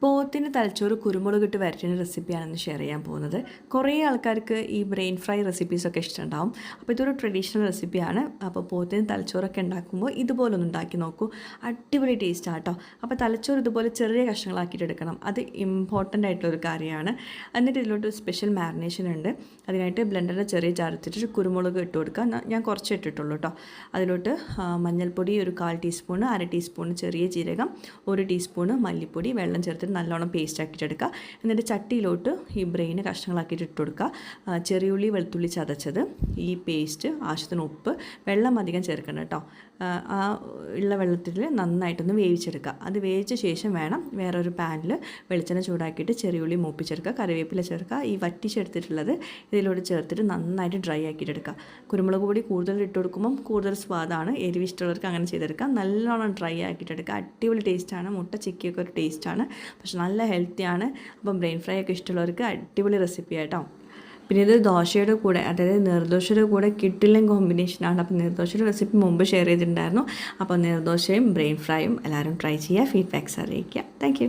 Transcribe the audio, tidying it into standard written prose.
പോത്തിന് തലച്ചോറ് കുരുമുളകിട്ട് വരട്ടുന്ന റെസിപ്പിയാണെന്ന് ഷെയർ ചെയ്യാൻ പോകുന്നത്. കുറേ ആൾക്കാർക്ക് ഈ ബ്രെയിൻ ഫ്രൈ റെസിപ്പീസൊക്കെ ഇഷ്ടമുണ്ടാവും. അപ്പോൾ ഇതൊരു ട്രഡീഷണൽ റെസിപ്പിയാണ്. അപ്പോൾ പോത്തിന് തലച്ചോറൊക്കെ ഉണ്ടാക്കുമ്പോൾ ഇതുപോലൊന്ന് ഉണ്ടാക്കി നോക്കൂ. അടിപൊളി ടേസ്റ്റാണ് കേട്ടോ. അപ്പോൾ തലച്ചോറ് ഇതുപോലെ ചെറിയ കഷ്ണങ്ങളാക്കിയിട്ട് എടുക്കണം. അത് ഇമ്പോർട്ടൻ്റ് ആയിട്ടുള്ളൊരു കാര്യമാണ്. എന്നിട്ട് ഇതിലോട്ട് സ്പെഷ്യൽ മാരിനേഷൻ ഉണ്ട്. അതിനായിട്ട് ബ്ലെൻഡറിൻ്റെ ചെറിയ ജാറത്തിട്ട് കുരുമുളക് ഇട്ട് കൊടുക്കുക. ഞാൻ കുറച്ച് ഇട്ടിട്ടുള്ളൂ കേട്ടോ. അതിലോട്ട് മഞ്ഞൾപ്പൊടി ഒരു 1/4 ടീസ്പൂണ്, 1/2 ടീസ്പൂണ് ചെറിയ ജീരകം, 1 ടീസ്പൂണ് മല്ലിപ്പൊടി, വെള്ളം ചേർത്തിട്ട് നല്ലോണം പേസ്റ്റ് ആക്കിയിട്ട് എടുക്കുക. എന്നിട്ട് ചട്ടിയിലോട്ട് ഈ ബ്രെയിന് കഷ്ണങ്ങളാക്കിയിട്ട് ഇട്ട് കൊടുക്കുക. ചെറിയുള്ളി വെളുത്തുള്ളി ചതച്ചത്, ഈ പേസ്റ്റ്, ആവശ്യത്തിന് ഉപ്പ്, വെള്ളം അധികം ചേർക്കണം കേട്ടോ. ആ ഉള്ള വെള്ളത്തിൽ നന്നായിട്ടൊന്ന് വേവിച്ചെടുക്കുക. അത് വേവിച്ച ശേഷം വേണം വേറൊരു പാനിൽ വെളിച്ചെണ്ണ ചൂടാക്കിയിട്ട് ചെറിയുള്ളി മൂപ്പിച്ചെടുക്കുക, കറിവേപ്പില ചേർക്കുക. ഈ വറ്റിച്ചെടുത്തിട്ടുള്ളത് ഇതിലോട്ട് ചേർത്തിട്ട് നന്നായിട്ട് ഡ്രൈ ആക്കിയിട്ട് എടുക്കുക. കുരുമുളക് പൊടി കൂടുതൽ ഇട്ട് കൊടുക്കുമ്പം കൂടുതൽ സ്വാദാണ്. എരിവ് ഇഷ്ടമുള്ളവർക്ക് അങ്ങനെ ചെയ്തെടുക്കാം. നല്ലോണം ഡ്രൈ ആക്കിയിട്ട് എടുക്കുക. അടിപൊളി ടേസ്റ്റാണ്. മുട്ട ചിക്കിയൊക്കെ ഒരു ടേസ്റ്റാണ്, പക്ഷെ നല്ല ഹെൽത്തിയാണ്. അപ്പം ബ്രെയിൻ ഫ്രൈ ഒക്കെ ഇഷ്ടമുള്ളവർക്ക് അടിപൊളി റെസിപ്പി ആയിട്ടോ. പിന്നെ ഇത് ദോശയുടെ കൂടെ, അതായത് നീർദോശയുടെ കൂടെ കിട്ടില്ല കോമ്പിനേഷനാണ്. അപ്പോൾ നീർദോശയുടെ റെസിപ്പി മുമ്പ് ഷെയർ ചെയ്തിട്ടുണ്ടായിരുന്നു. അപ്പോൾ നീർദോശയും ബ്രെയിൻ ഫ്രൈയും എല്ലാവരും ട്രൈ ചെയ്യുക, ഫീഡ്ബാക്ക്സ് അറിയിക്കുക. താങ്ക്